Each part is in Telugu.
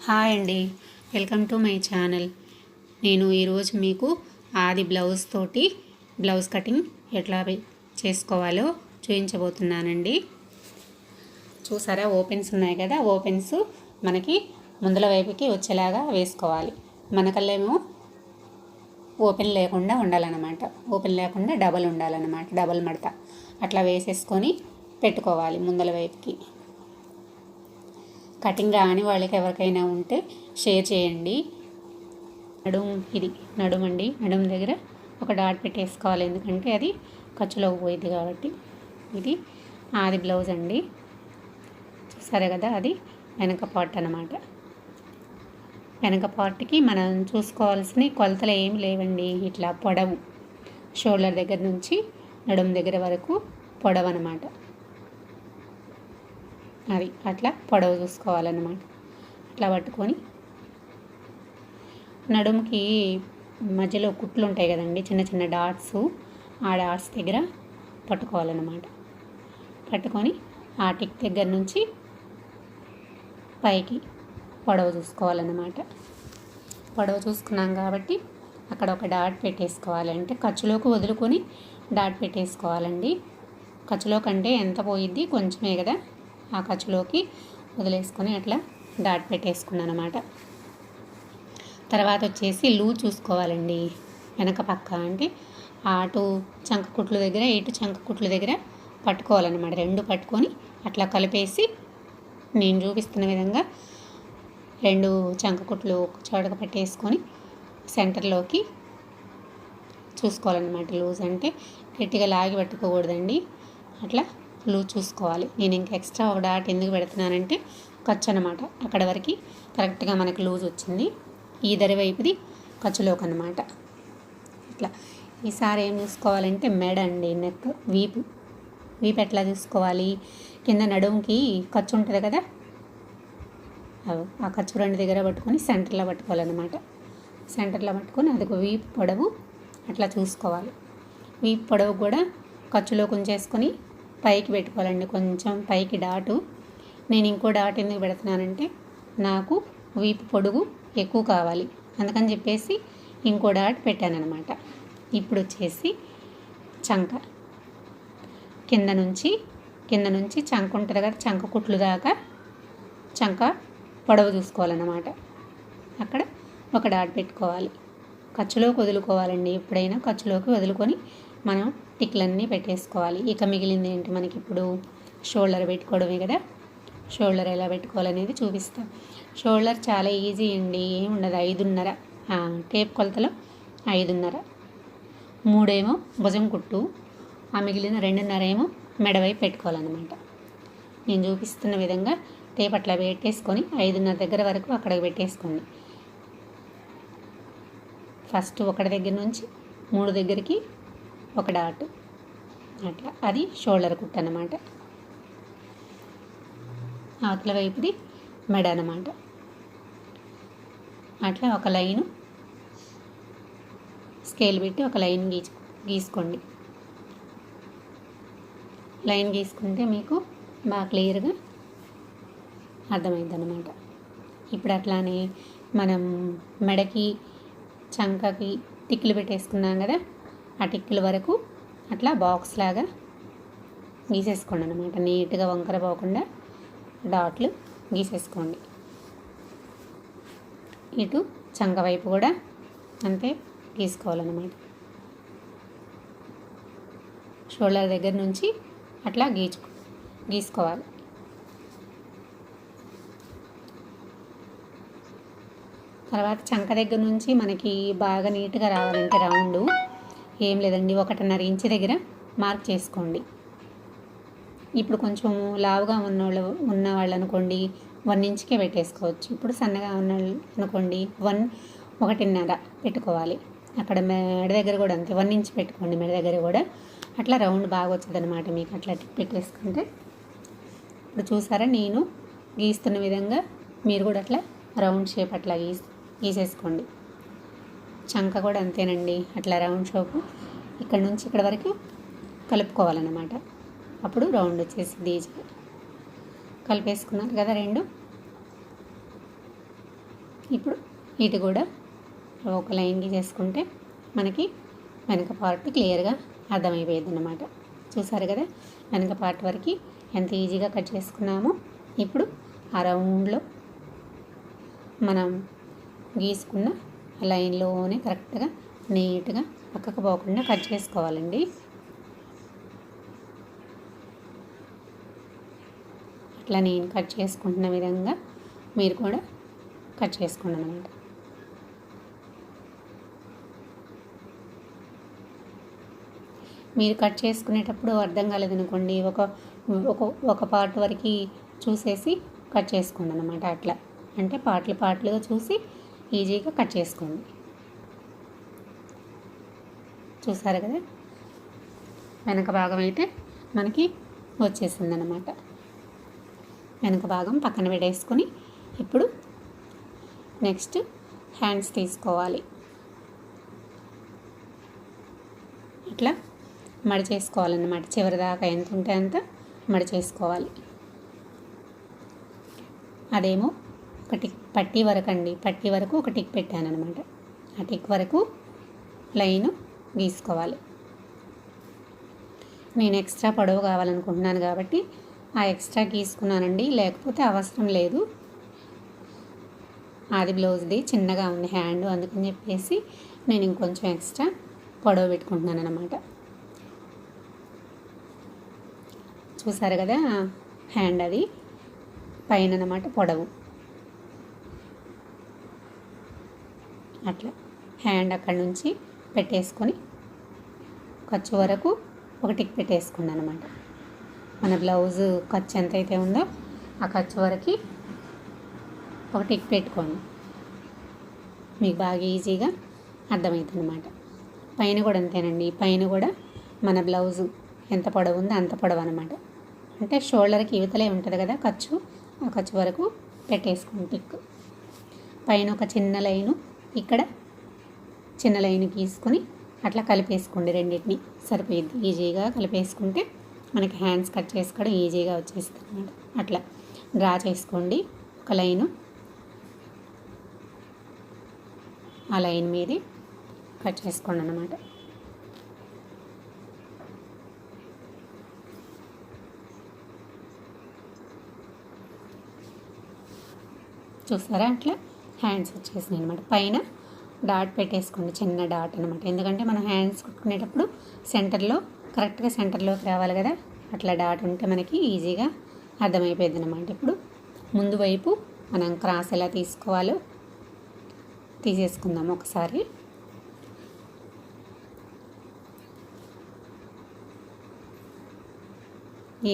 హాయ్ అండి, వెల్కమ్ టు మై ఛానల్. నేను ఈరోజు మీకు ఆది బ్లౌజ్ తోటి బ్లౌజ్ కటింగ్ ఎట్లా చేసుకోవాలో చూపించబోతున్నానండి. చూసారా, ఓపెన్స్ ఉన్నాయి కదా, ఓపెన్స్ మనకి ముందల వైపుకి వచ్చేలాగా వేసుకోవాలి. మనకల్లేమో ఓపెన్ లేకుండా ఉండాలన్నమాట, ఓపెన్ లేకుండా డబల్ ఉండాలన్నమాట, డబల్ మడత అట్లా వేసేసుకొని పెట్టుకోవాలి ముందల వైపుకి. కటింగ్ రాని వాళ్ళకి ఎవరికైనా ఉంటే షేర్ చేయండి. నడుము అండి, నడుము దగ్గర ఒక డాట్ పెట్టేసుకోవాలి, ఎందుకంటే అది ఖర్చులోకి పోయింది కాబట్టి. ఇది ఆది బ్లౌజ్ అండి, చూసారా కదా, అది వెనక పార్ట్ అన్నమాట. వెనక పార్ట్కి మనం చూసుకోవాల్సిన కొలతలు ఏమి లేవండి. ఇట్లా పొడవు, షోల్డర్ దగ్గర నుంచి నడుము దగ్గర వరకు పొడవు అన్నమాట. అది అట్లా పొడవు చూసుకోవాలన్నమాట. అట్లా పట్టుకొని నడుముకి మధ్యలో కుట్లు ఉంటాయి కదండి, చిన్న చిన్న డాట్స్, ఆ డాట్స్ దగ్గర పట్టుకోవాలన్నమాట. పట్టుకొని ఆ టిక్ దగ్గర నుంచి పైకి పొడవు చూసుకోవాలన్నమాట. పొడవు చూసుకున్నాం కాబట్టి అక్కడ ఒక డాట్ పెట్టేసుకోవాలి. అంటే ఖర్చులోకి వదులుకొని డాట్ పెట్టేసుకోవాలండి. ఖర్చులో కంటే ఎంత పోయిద్ది, కొంచెమే కదా, ఆ ఖర్చులోకి వదిలేసుకొని అట్లా డాట్ పెట్టేసుకున్నాను అనమాట. తర్వాత వచ్చేసి లూజ్ చూసుకోవాలండి. వెనక పక్క అంటే అటు చంక కుట్లు దగ్గర, ఇటు చంక కుట్లు దగ్గర పట్టుకోవాలన్నమాట. రెండు పట్టుకొని అట్లా కలిపేసి నేను చూపిస్తున్న విధంగా రెండు చంక కుట్లు చోటకు పెట్టేసుకొని సెంటర్లోకి చూసుకోవాలన్నమాట. లూజ్ అంటే గట్టిగా లాగి పట్టుకోకూడదండి, అట్లా లూజ్ చూసుకోవాలి. నేను ఇంకా ఎక్స్ట్రా ఒక డాట్ ఎందుకు పెడుతున్నానంటే ఖర్చు అనమాట. అక్కడ వరకు కరెక్ట్గా మనకు లూజ్ వచ్చింది. ఈ దరి వైపుది ఖర్చులోకి అనమాట. ఇట్లా ఈసారి ఏం చూసుకోవాలంటే మెడ అండి, నెక్, వీపు ఎట్లా చూసుకోవాలి. కింద నడుముకి ఖర్చు ఉంటుంది కదా, ఆ ఖర్చు రెండు దగ్గర పట్టుకొని సెంటర్లో పట్టుకోవాలన్నమాట. సెంటర్లో పట్టుకొని అదొక వీపు పొడవు అట్లా చూసుకోవాలి. వీపు పొడవు కూడా ఖర్చులో కొంచేసుకొని పైకి పెట్టుకోవాలండి, కొంచెం పైకి డాటు. నేను ఇంకో డాట్ ఎందుకు పెడుతున్నానంటే నాకు వీపు పొడుగు ఎక్కువ కావాలి, అందుకని చెప్పేసి ఇంకో డాట్ పెట్టానన్నమాట. ఇప్పుడు వచ్చేసి చంక కింద నుంచి చంక ఉంటుంది కదా, చంక కుట్లు దాకా చంక పొడవు చూసుకోవాలన్నమాట. అక్కడ ఒక డాట్ పెట్టుకోవాలి. ఖర్చులోకి వదులుకోవాలండి, ఎప్పుడైనా ఖర్చులోకి వదులుకొని మనం టిక్లన్నీ పెట్టేసుకోవాలి. ఇక మిగిలింది ఏంటి మనకి, ఇప్పుడు షోల్డర్ పెట్టుకోవడమే కదా. షోల్డర్ ఎలా పెట్టుకోవాలనేది చూపిస్తాం. షోల్డర్ చాలా ఈజీ అండి, ఏముండదు. 5.5 టేప్ కొలతలో 5.5, 3 భుజం కుట్టు, ఆ మిగిలిన 2.5 మెడవైపు పెట్టుకోవాలన్నమాట. నేను చూపిస్తున్న విధంగా టేప్ అట్లా పెట్టేసుకొని 5.5 దగ్గర వరకు అక్కడికి పెట్టేసుకోండి. ఫస్ట్ ఒకటి దగ్గర నుంచి 3 దగ్గరికి ఒక డాట్, అట్లా అది షోల్డర్ కుట్టు అన్నమాట. అవతల వైపుది మెడ అన్నమాట. అట్లా ఒక లైను స్కేల్ పెట్టి ఒక లైన్ గీసుకోండి. లైన్ గీసుకుంటే మీకు బాగా క్లియర్గా అర్థమైంది అన్నమాట. ఇప్పుడు అట్లానే మనం మెడకి చంకకి టిక్కులు పెట్టేసుకున్నాం కదా, ఆ టిక్కుల వరకు అట్లా బాక్స్ లాగా గీసేసుకోండి అన్నమాట. నీట్గా వంకర పోకుండా డాట్లు గీసేసుకోండి. ఇటు చంక వైపు కూడా అంతే గీసుకోవాలన్నమాట. షోల్డర్ దగ్గర నుంచి అట్లా గీసుకోవాలి. తర్వాత చంక దగ్గర నుంచి మనకి బాగా నీట్గా రావాలంటే రౌండ్ ఏం లేదండి, 1.5 ఇంచు దగ్గర మార్క్ చేసుకోండి. ఇప్పుడు కొంచెం లావుగా ఉన్నవాళ్ళు అనుకోండి 1 ఇంచుకే పెట్టేసుకోవచ్చు. ఇప్పుడు సన్నగా ఉన్నవాళ్ళు అనుకోండి 1.5 పెట్టుకోవాలి. అక్కడ మెడ దగ్గర కూడా అంతే 1 ఇంచు పెట్టుకోండి, మెడ దగ్గర కూడా. అట్లా రౌండ్ బాగా వచ్చేది అనమాట మీకు, అట్లా పెట్టేసుకుంటే. ఇప్పుడు చూసారా, నేను గీస్తున్న విధంగా మీరు కూడా అట్లా రౌండ్ షేప్ అట్లా గీసేసుకోండి. చంక కూడా అంతేనండి, అట్లా రౌండ్ షేపు ఇక్కడ నుంచి ఇక్కడ వరకు కలుపుకోవాలన్నమాట. అప్పుడు రౌండ్ వచ్చేసి ఈజీగా కలిపేసుకున్నారు కదా రెండు. ఇప్పుడు ఇటు కూడా ఒక లైన్ గీసేసుకుంటే మనకి వెనక పార్ట్ క్లియర్గా అర్థమైపోయింది అన్నమాట. చూసారు కదా వెనక పార్ట్ వరకు ఎంత ఈజీగా కట్ చేసుకున్నామో. ఇప్పుడు ఆ రౌండ్లో మనం గీసుకున్న లైన్లోనే కరెక్ట్గా నీట్గా పక్కకు పోకుండా కట్ చేసుకోవాలండి. అట్లా నేను కట్ చేసుకుంటున్న విధంగా మీరు కూడా కట్ చేసుకోండి అన్నమాట. మీరు కట్ చేసుకునేటప్పుడు అర్థం కాలేదనుకోండి, ఒక పార్ట్ వరకు చూసేసి కట్ చేసుకోండి అన్నమాట. అట్లా అంటే పార్ట్లుగా చూసి ఈజీగా కట్ చేసుకోండి. చూసారు కదా వెనక భాగం అయితే మనకి వచ్చేసింది అన్నమాట. వెనక భాగం పక్కన పెట్టేసుకొని ఇప్పుడు నెక్స్ట్ హ్యాండ్స్ తీసుకోవాలి. ఇట్లా మడి చేసుకోవాలన్నమాట. చివరి దాకా ఎంత ఉంటే అంత మడి చేసుకోవాలి. అదేమో ఒక టిక్ పట్టీ వరకు అండి, పట్టీ వరకు ఒక టిక్ పెట్టాను అనమాట. ఆ టిక్ వరకు లైను గీసుకోవాలి. నేను ఎక్స్ట్రా పొడవు కావాలనుకుంటున్నాను కాబట్టి ఆ ఎక్స్ట్రా గీసుకున్నానండి, లేకపోతే అవసరం లేదు. అది బ్లౌజ్ది చిన్నగా ఉంది హ్యాండ్, అందుకని చెప్పేసి నేను ఇంకొంచెం ఎక్స్ట్రా పొడవు పెట్టుకుంటున్నాను అన్నమాట. చూసారు కదా హ్యాండ్ అది పైన అన్నమాట పొడవు. అట్లా హ్యాండ్ అక్కడి నుంచి పెట్టేసుకొని ఖర్చు వరకు ఒక టిక్ పెట్టేసుకున్నాను అనమాట. మన బ్లౌజు ఖర్చు ఎంతైతే ఉందో ఆ ఖర్చు వరకు ఒక టిక్ పెట్టుకోండి, మీకు బాగా ఈజీగా అర్థమవుతుంది అన్నమాట. పైన కూడా అంతేనండి, పైన కూడా మన బ్లౌజు ఎంత పొడవు ఉందో అంత పొడవు అనమాట. అంటే షోల్డర్కి యువతలే ఉంటుంది కదా ఖర్చు, ఆ ఖర్చు వరకు పెట్టేసుకోండి టిక్. పైన ఒక చిన్న లైను, ఇక్కడ చిన్న లైన్ గీసుకొని అట్లా కలిపేసుకోండి, రెండింటిని సరిపోయింది. ఈజీగా కలిపేసుకుంటే మనకి హ్యాండ్స్ కట్ చేసుకోవడం ఈజీగా వచ్చేస్తుంది అన్నమాట. అట్లా డ్రా చేసుకోండి ఒక లైను, ఆ లైన్ మీదే కట్ చేసుకోండి అన్నమాట. చూసారా అట్లా హ్యాండ్స్ వచ్చేసినాయి అనమాట. పైన డాట్ పెట్టేసుకోండి, చిన్న డాట్ అనమాట. ఎందుకంటే మనం హ్యాండ్స్ కుట్టుకునేటప్పుడు సెంటర్లో కరెక్ట్గా సెంటర్లోకి రావాలి కదా, అట్లా డాట్ ఉంటే మనకి ఈజీగా అర్థమైపోయింది అనమాట. ఇప్పుడు ముందు వైపు మనం క్రాస్ ఎలా తీసుకోవాలో తీసేసుకుందాం ఒకసారి.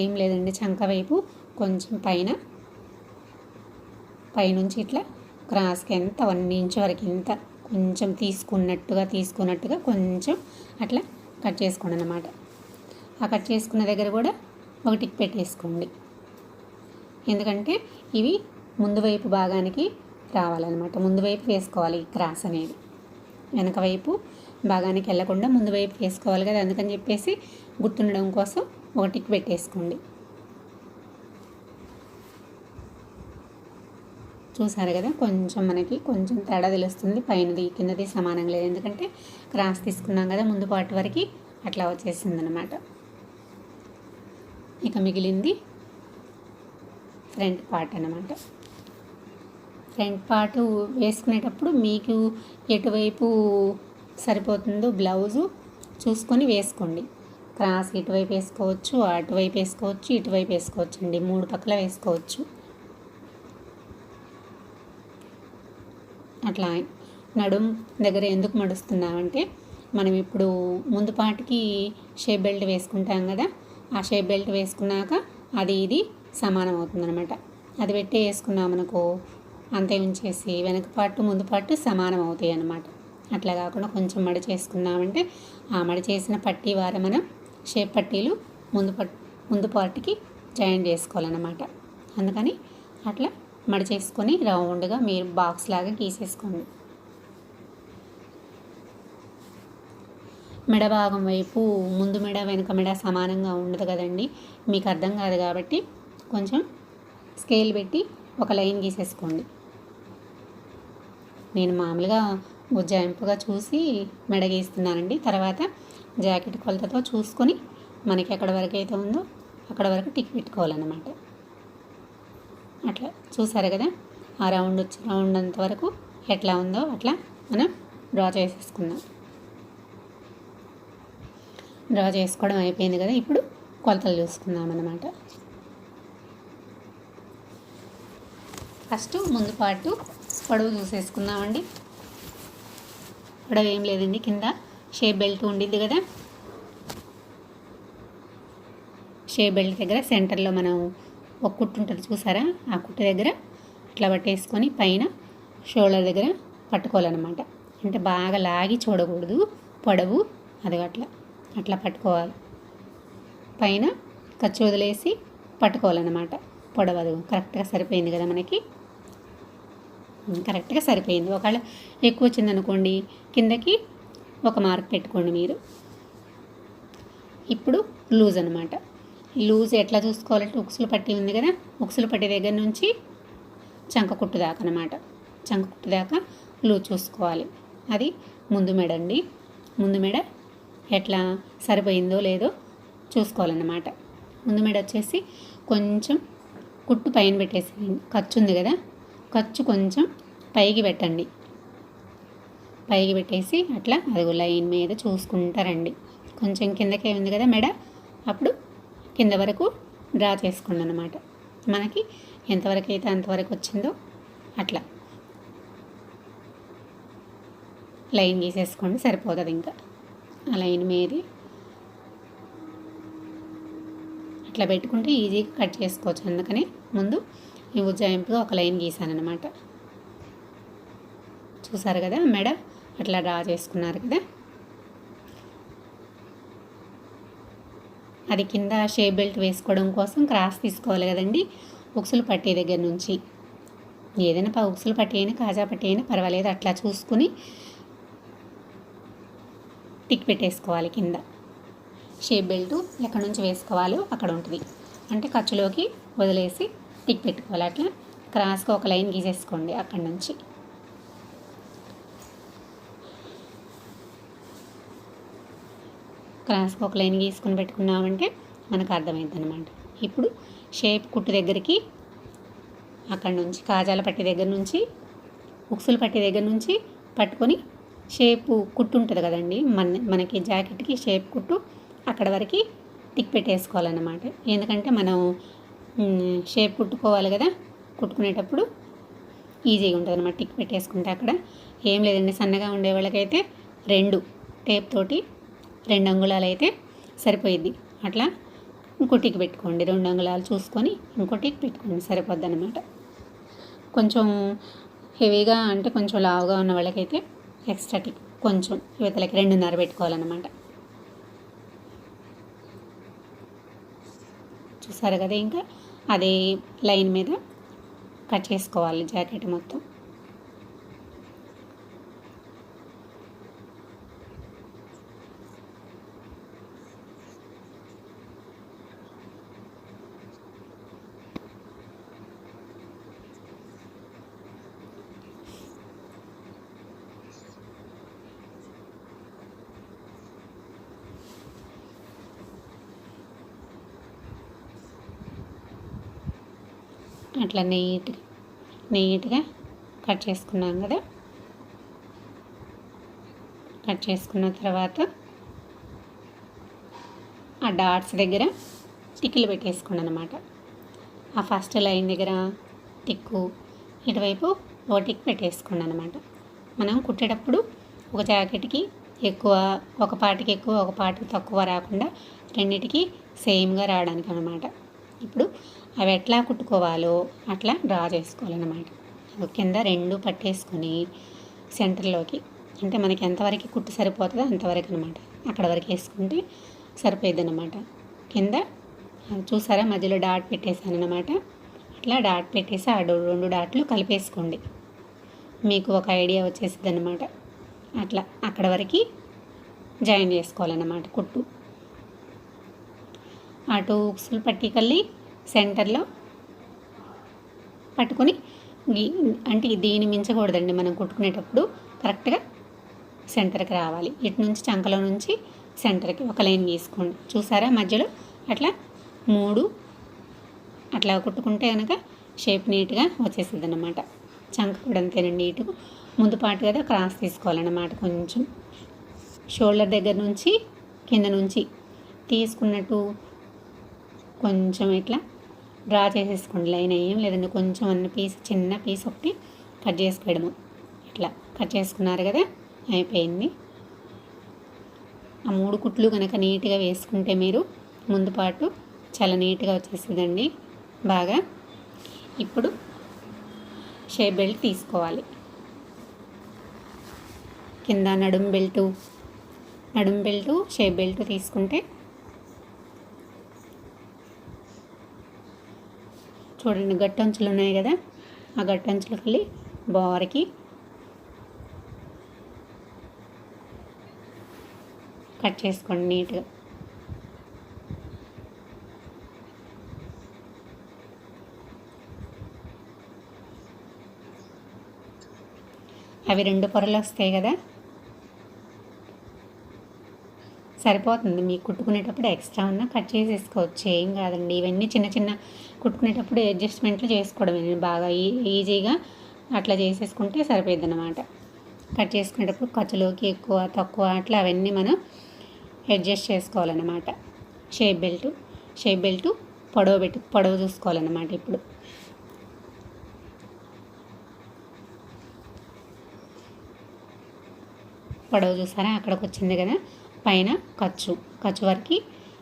ఏం లేదండి, చంక వైపు కొంచెం పైనుంచి ఇట్లా క్రాస్కి ఎంత 1 ఇంచ్ వరకు ఇంత కొంచెం తీసుకున్నట్టుగా కొంచెం అట్లా కట్ చేసుకోండి అన్నమాట. ఆ కట్ చేసుకున్న దగ్గర కూడా ఒక టిక్ పెట్టేసుకోండి, ఎందుకంటే ఇవి ముందు వైపు భాగానికి రావాలన్నమాట. ముందు వైపు వేసుకోవాలి ఈ క్రాస్ అనేది, వెనక వైపు భాగానికి వెళ్ళకుండా ముందు వైపు వేసుకోవాలి కదా, అందుకని చెప్పేసి గుర్తుండడం కోసం ఒక టిక్ పెట్టేసుకోండి. చూసారు కదా కొంచెం మనకి కొంచెం తేడా తెలుస్తుంది, పైనది కిందది సమానంగా లేదు, ఎందుకంటే క్రాస్ తీసుకున్నాం కదా ముందు పార్ట్ వరకు అట్లా వచ్చేసింది అనమాట. ఇక మిగిలింది ఫ్రంట్ పార్ట్ అన్నమాట. ఫ్రంట్ పార్ట్ వేసుకునేటప్పుడు మీకు ఎటువైపు సరిపోతుందో బ్లౌజు చూసుకొని వేసుకోండి. క్రాస్ ఇటువైపు వేసుకోవచ్చు, అటువైపు వేసుకోవచ్చు, ఇటువైపు వేసుకోవచ్చు అండి, 3 పక్కల వేసుకోవచ్చు. అట్లా నడుం దగ్గర ఎందుకు మడుస్తున్నామంటే మనం ఇప్పుడు ముందు పాటికి షేప్ బెల్ట్ వేసుకుంటాం కదా, ఆ షేప్ బెల్ట్ వేసుకున్నాక అది ఇది సమానం అవుతుందన్నమాట. అది పెట్టి వేసుకున్నామనుకో అంతే ఉంచేసి వెనక పార్ట్ ముందు పార్ట్ సమానం అవుతాయి అన్నమాట. అట్లా కాకుండా కొంచెం మడి చేసుకున్నామంటే ఆ మడి చేసిన పట్టీ వారం మనం షేప్ పట్టీలు ముందు పార్ట్కి జాయిన్ చేసుకోవాలన్నమాట. అందుకని అట్లా మడి చేసుకొని రౌండ్గా మీరు బాక్స్ లాగా గీసేసుకోండి. మెడ భాగం వైపు ముందు మెడ వెనుక మెడ సమానంగా ఉండదు కదండి, మీకు అర్థం కాదు కాబట్టి కొంచెం స్కేల్ పెట్టి ఒక లైన్ గీసేసుకోండి. నేను మామూలుగా ఉజ్జాయింపుగా చూసి మెడ గీస్తున్నానండి. తర్వాత జాకెట్ కొలతతో చూసుకొని మనకి ఎక్కడ వరకు అయితే ఉందో అక్కడ వరకు టిక్ పెట్టుకోవాలన్నమాట. అట్లా చూసారు కదా, ఆ రౌండ్ అంత వరకు ఎట్లా ఉందో అట్లా మనం డ్రా చేసేసుకుందాం. డ్రా చేసుకోవడం అయిపోయింది కదా, ఇప్పుడు కొలతలు చూసుకుందాం అన్నమాట. ఫస్ట్ ముందు పాటు పొడవు చూసేసుకుందామండి. పొడవు ఏం లేదండి, కింద షేప్ బెల్ట్ ఉండిద్ది కదా, షేప్ బెల్ట్ దగ్గర సెంటర్లో మనం ఒక కుట్టు ఉంటుంది చూసారా, ఆ కుట్టు దగ్గర ఇట్లా పట్టేసుకొని పైన షోల్డర్ దగ్గర పట్టుకోవాలన్నమాట. అంటే బాగా లాగి చూడకూడదు, పొడవు అది అట్లా పట్టుకోవాలి. పైన ఖర్చు వదిలేసి పట్టుకోవాలన్నమాట. పొడవు అది కరెక్ట్గా సరిపోయింది కదా, మనకి కరెక్ట్గా సరిపోయింది. ఒకవేళ ఎక్కువ వచ్చిందనుకోండి కిందకి ఒక మార్క్ పెట్టుకోండి మీరు. ఇప్పుడు లూజ్ అనమాట. లూజ్ ఎట్లా చూసుకోవాలంటే ఉక్సులు పట్టి ఉంది కదా, ఉక్సులు పట్టి దగ్గర నుంచి చంక కుట్టు దాకా అనమాట. చంక కుట్టు దాకా లూజ్ చూసుకోవాలి. అది ముందు మెడ అండి. ముందు మెడ ఎట్లా సరిపోయిందో లేదో చూసుకోవాలన్నమాట. ముందు మెడ వచ్చేసి కొంచెం కుట్టు పైన పెట్టేసి, ఖర్చు ఉంది కదా, ఖర్చు కొంచెం పైకి పెట్టండి. పైకి పెట్టేసి అట్లా అది లైన్ మీద చూసుకుంటారండి. కొంచెం కిందకే ఉంది కదా మెడ, అప్పుడు కింద వరకు డ్రా చేసుకోండి అన్నమాట. మనకి ఎంతవరకు అయితే అంతవరకు వచ్చిందో అట్లా లైన్ గీసేసుకోండి, సరిపోతుంది. ఇంకా ఆ లైన్ మీద అట్లా పెట్టుకుంటే ఈజీగా కట్ చేసుకోవచ్చు. అందుకని ముందు ఈ ఉజ్జాయింపుగా ఒక లైన్ గీసానమాట. చూసారు కదా, మెడ అట్లా డ్రా చేసుకున్నారు కదా. అది కింద షేప్ బెల్ట్ వేసుకోవడం కోసం క్రాస్ తీసుకోవాలి కదండి. ఉక్సులు పట్టే దగ్గర నుంచి ఏదైనా ఉక్సులు పట్టి అయినా కాజా పట్టి అయినా పర్వాలేదు, అట్లా చూసుకుని టిక్ పెట్టేసుకోవాలి. కింద షేప్ బెల్ట్ ఎక్కడి నుంచి వేసుకోవాలో అక్కడ ఉంటుంది. అంటే ఖర్చులోకి వదిలేసి టిక్ పెట్టుకోవాలి. అట్లా క్రాస్గా ఒక లైన్ గీసేసుకోండి. అక్కడి నుంచి క్రాస్గా ఒక లైన్ గీసుకొని పెట్టుకున్నామంటే మనకు అర్థమైంది అనమాట. ఇప్పుడు షేప్ కుట్టు దగ్గరికి అక్కడ నుంచి కాజాల పట్టి దగ్గర నుంచి ఉక్సులు పట్టి దగ్గర నుంచి పట్టుకొని షేపు కుట్టు ఉంటుంది కదండి, మనకి జాకెట్కి షేప్ కుట్టు అక్కడ వరకు టిక్ పెట్టేసుకోవాలన్నమాట. ఎందుకంటే మనం షేప్ కుట్టుకోవాలి కదా, కుట్టుకునేటప్పుడు ఈజీగా ఉంటుంది అన్నమాట. టిక్ పెట్టేసుకుంటే అక్కడ ఏం లేదండి. సన్నగా ఉండే వాళ్ళకైతే 2 టేప్ తోటి 2 అంగుళాలు అయితే సరిపోయిద్ది. అట్లా ఇంకో టిక్ పెట్టుకోండి. 2 అంగుళాలు చూసుకొని ఇంకో టిక్ పెట్టుకోండి, సరిపోద్ది అన్నమాట. కొంచెం హెవీగా అంటే కొంచెం లావుగా ఉన్న వాళ్ళకైతే ఎక్స్ట్రా టిక్ కొంచెం యువతలకి 2.5 పెట్టుకోవాలన్నమాట. చూసారు కదా, ఇంకా అదే లైన్ మీద కట్ చేసుకోవాలి జాకెట్ మొత్తం. అట్లా నీట్గా కట్ చేసుకున్నాం కదా. కట్ చేసుకున్న తర్వాత ఆ డాట్స్ దగ్గర టిక్కులు పెట్టేసుకోండి అన్నమాట. ఆ ఫస్ట్ లైన్ దగ్గర టిక్కు, ఇటువైపు ఓ టిక్ పెట్టేసుకోండి అన్నమాట. మనం కుట్టేటప్పుడు ఒక జాకెట్కి ఎక్కువ, ఒక పార్ట్కి ఎక్కువ ఒక పార్ట్కి తక్కువ రాకుండా రెండింటికి సేమ్గా రావడానికి అన్నమాట. ఇప్పుడు అవి ఎట్లా కుట్టుకోవాలో అట్లా డ్రా చేసుకోవాలన్నమాట. కింద 2 పట్టేసుకొని సెంటర్లోకి, అంటే మనకి ఎంతవరకు కుట్టు సరిపోతుందో అంతవరకు అనమాట, అక్కడ వరకు వేసుకుంటే సరిపోయిద్ది అన్నమాట. కింద చూసారా మధ్యలో డాట్ పెట్టేసాను అనమాట. అట్లా డాట్ పెట్టేసి ఆ 2 డాట్లు కలిపేసుకోండి, మీకు ఒక ఐడియా వచ్చేసిద్ది అనమాట. అట్లా అక్కడ వరకు జాయిన్ చేసుకోవాలన్నమాట కుట్టు. అటు ఉక్సులు పట్టి కల్లి సెంటర్లో పట్టుకొని అంటే దీన్ని మించకూడదండి. మనం కుట్టుకునేటప్పుడు కరెక్ట్గా సెంటర్కి రావాలి. ఇటు నుంచి చంకలో నుంచి సెంటర్కి ఒక లైన్ గీసుకోండి. చూసారా మధ్యలో అట్లా 3 అట్లా కుట్టుకుంటే కనుక షేప్ నీట్గా వచ్చేస్తుంది అన్నమాట. చంక కూడా అంతేనండి. ఇటు ముందు పాటు కదా క్రాస్ తీసుకోవాలన్నమాట. కొంచెం షోల్డర్ దగ్గర నుంచి కింద నుంచి తీసుకున్నట్టు కొంచెం ఇట్లా డ్రా చేసేసుకోండి. లైన్ ఏం లేదండి, కొంచెం అన్న పీస్, చిన్న పీస్ ఒకటి కట్ చేసుకోవడము. ఇట్లా కట్ చేసుకున్నారు కదా, అయిపోయింది. ఆ 3 కుట్లు కనుక నీట్గా వేసుకుంటే మీరు ముందు పాటు చాలా నీట్గా వచ్చేస్తుందండి బాగా. ఇప్పుడు షేప్ బెల్ట్ తీసుకోవాలి. కింద నడుం బెల్టు షేప్ బెల్ట్ తీసుకుంటే చూడండి, గట్టంచులు ఉన్నాయి కదా, ఆ గట్టంచులకు వెళ్ళి బార్కి కట్ చేసుకోండి నీట్గా. అవి 2 పొరలు వస్తాయి కదా, సరిపోతుంది. మీకు కుట్టుకునేటప్పుడు ఎక్స్ట్రా ఉన్నా కట్ చేసేసుకోవచ్చు, ఏం కాదండి. ఇవన్నీ చిన్న చిన్న కుట్టుకునేటప్పుడు అడ్జస్ట్మెంట్లు చేసుకోవడం బాగా ఈజీగా అట్లా చేసేసుకుంటే సరిపోద్ది అన్నమాట. కట్ చేసుకునేటప్పుడు ఖర్చులోకి ఎక్కువ తక్కువ అట్లా అవన్నీ మనం అడ్జస్ట్ చేసుకోవాలన్నమాట. షేప్ బెల్టు పొడవు చూసుకోవాలన్నమాట. ఇప్పుడు పొడవు చూసారా, అక్కడికి వచ్చింది కదా, పైన ఖర్చు వరకు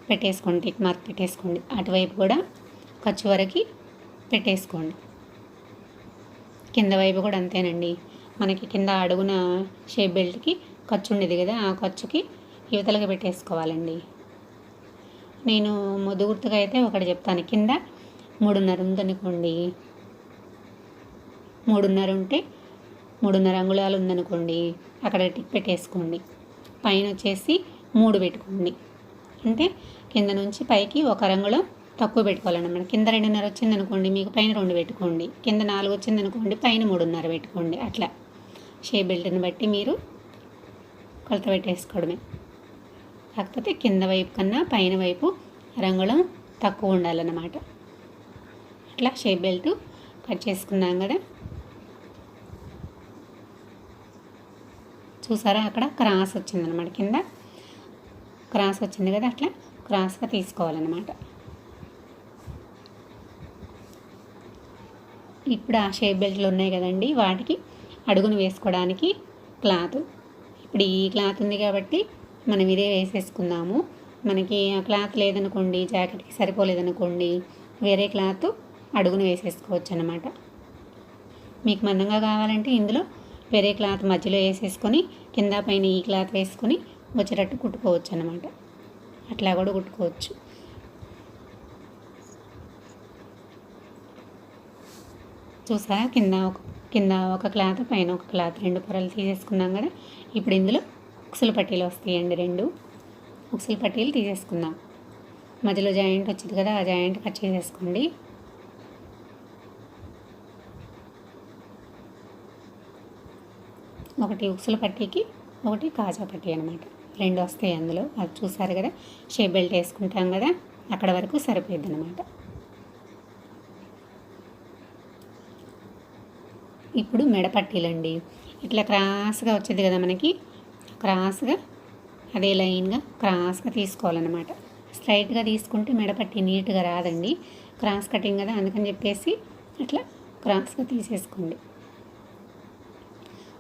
పెట్టేసుకోండి. టిక్ మార్క్ పెట్టేసుకోండి. అటువైపు కూడా ఖర్చు వరకు పెట్టేసుకోండి. కింద వైపు కూడా అంతేనండి. మనకి కింద అడుగున షేప్ బెల్ట్కి ఖర్చు ఉండేది కదా, ఆ ఖర్చుకి యువతలకి పెట్టేసుకోవాలండి. నేను ముద్దు గుర్తుగా అయితే ఒకటి చెప్తాను. కింద 3.5 ఉందనుకోండి, 3.5 ఉంటే 3.5 అంగుళాలు ఉందనుకోండి, అక్కడ టిక్ పెట్టేసుకోండి. పైన వచ్చేసి 3 పెట్టుకోండి. అంటే కింద నుంచి పైకి 1 అంగుళం తక్కువ పెట్టుకోవాలన్నమాట. కింద 2.5 వచ్చింది అనుకోండి, మీకు పైన 2 పెట్టుకోండి. కింద 4 వచ్చింది అనుకోండి, పైన 3.5 పెట్టుకోండి. అట్లా షేప్ బెల్ట్ని బట్టి మీరు కొలత పెట్టేసుకోవడమే. కాకపోతే కింద వైపు కన్నా పైన వైపు అంగుళం తక్కువ ఉండాలన్నమాట. అట్లా షేప్ బెల్ట్ కట్ చేసుకున్నాం కదా, చూసారా అక్కడ క్రాస్ వచ్చిందనమాట. కింద క్రాస్ వచ్చింది కదా, అట్లా క్రాస్గా తీసుకోవాలన్నమాట. ఇప్పుడు ఆ షేప్ బెల్ట్లు ఉన్నాయి కదండి, వాటికి అడుగును వేసుకోవడానికి క్లాత్. ఇప్పుడు ఈ క్లాత్ ఉంది కాబట్టి మనం ఇదే వేసేసుకుందాము. మనకి ఆ క్లాత్ లేదనుకోండి, జాకెట్కి సరిపోలేదనుకోండి, వేరే క్లాత్ అడుగును వేసేసుకోవచ్చు అన్నమాట. మీకు మందంగా కావాలంటే ఇందులో వేరే క్లాత్ మధ్యలో వేసేసుకొని కింద పైన ఈ క్లాత్ వేసుకొని వచ్చేటట్టు కుట్టుకోవచ్చు అన్నమాట. అట్లా కూడా కుట్టుకోవచ్చు. చూసారా, కింద ఒక క్లాత్ పైన ఒక క్లాత్ 2 పొరలు తీసేసుకున్నాం కదా. ఇప్పుడు ఇందులో ఉక్సుల పట్టీలు వస్తాయండి, 2 ఉక్సుల పట్టీలు తీసేసుకుందాం. మధ్యలో జాయింట్ వచ్చింది కదా, ఆ జాయింట్ కట్ చేసేసుకోండి. ఒకటి ఉక్సుల పట్టీకి ఒకటి కాజా పట్టీ అనమాట, 2 వస్తాయి అందులో. అది చూసారు కదా, షేప్ బెల్ట్ వేసుకుంటాం కదా, అక్కడ వరకు సరిపోద్ది అనమాట. ఇప్పుడు మెడ పట్టీలండి. ఇట్లా క్రాస్గా వచ్చేది కదా మనకి, క్రాస్గా అదే లైన్గా క్రాస్గా తీసుకోవాలన్నమాట. స్ట్రైట్గా తీసుకుంటే మెడపట్టి నీట్గా రాదండి, క్రాస్ కటింగ్ కదా, అందుకని చెప్పేసి అట్లా క్రాస్గా తీసేసుకోండి.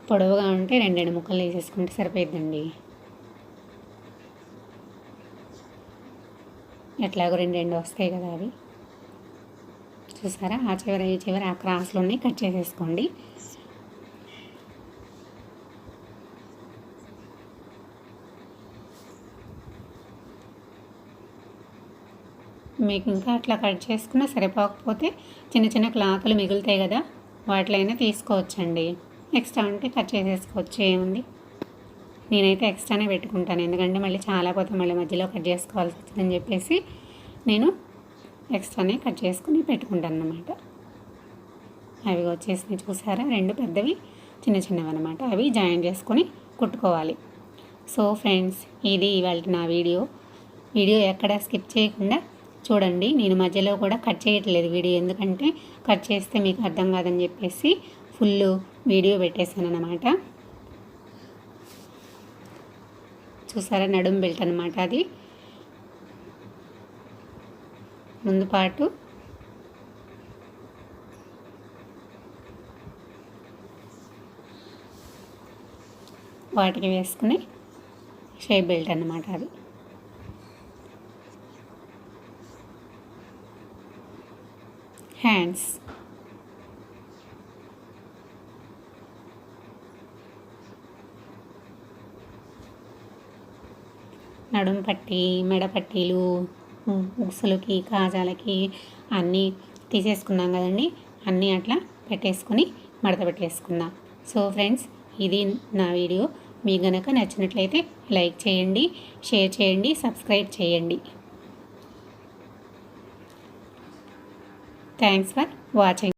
పొడవుగా ఉంటే 2 ముక్కలు వేసేసుకుంటే సరిపోద్దండి. ఎట్లాగో 2 వస్తాయి కదా అవి. చూసారా, ఆ చివర ఈ చివర ఆ క్రాస్లోనే కట్ చేసేసుకోండి. మీకు ఇంకా అట్లా కట్ చేసుకున్నా సరిపోకపోతే చిన్న చిన్న క్లాతులు మిగులుతాయి కదా, వాటిలో అయినా తీసుకోవచ్చండి. ఎక్స్ట్రా ఉంటే కట్ చేసేసుకోవచ్చు, ఏముంది. నేనైతే ఎక్స్ట్రానే పెట్టుకుంటాను, ఎందుకంటే మళ్ళీ చాలా పోతే మళ్ళీ మధ్యలో కట్ చేసుకోవాల్సి వచ్చిందని చెప్పేసి నేను ఎక్స్ట్రానే కట్ చేసుకుని పెట్టుకుంటాను అన్నమాట. అవి వచ్చేసి చూసారా, 2 పెద్దవి చిన్న చిన్నవి అనమాట. అవి జాయిన్ చేసుకొని కుట్టుకోవాలి. సో ఫ్రెండ్స్, ఇది ఇవాళ నా వీడియో ఎక్కడ స్కిప్ చేయకుండా చూడండి. నేను మధ్యలో కూడా కట్ చేయట్లేదు వీడియో, ఎందుకంటే కట్ చేస్తే మీకు అర్థం కాదని చెప్పేసి ఫుల్ వీడియో పెట్టేశాను అనమాట. చూసారా, నడుం బెల్ట్ అనమాట. అది ముందు పాటు వాటికి వేసుకుని షేప్ బెల్ట్ అన్నమాట. అది హ్యాండ్స్, నడుం పట్టి, మెడ పట్టీలు, ఉక్సులకి, కాజాలకి అన్నీ తీసేసుకున్నాం కదండి. అన్నీ అట్లా పెట్టేసుకొని మడత పెట్టేసుకుందాం. సో ఫ్రెండ్స్, ఇది నా వీడియో. మీకు గనక నచ్చినట్లయితే లైక్ చేయండి, షేర్ చేయండి, సబ్స్క్రైబ్ చేయండి. Thanks for watching.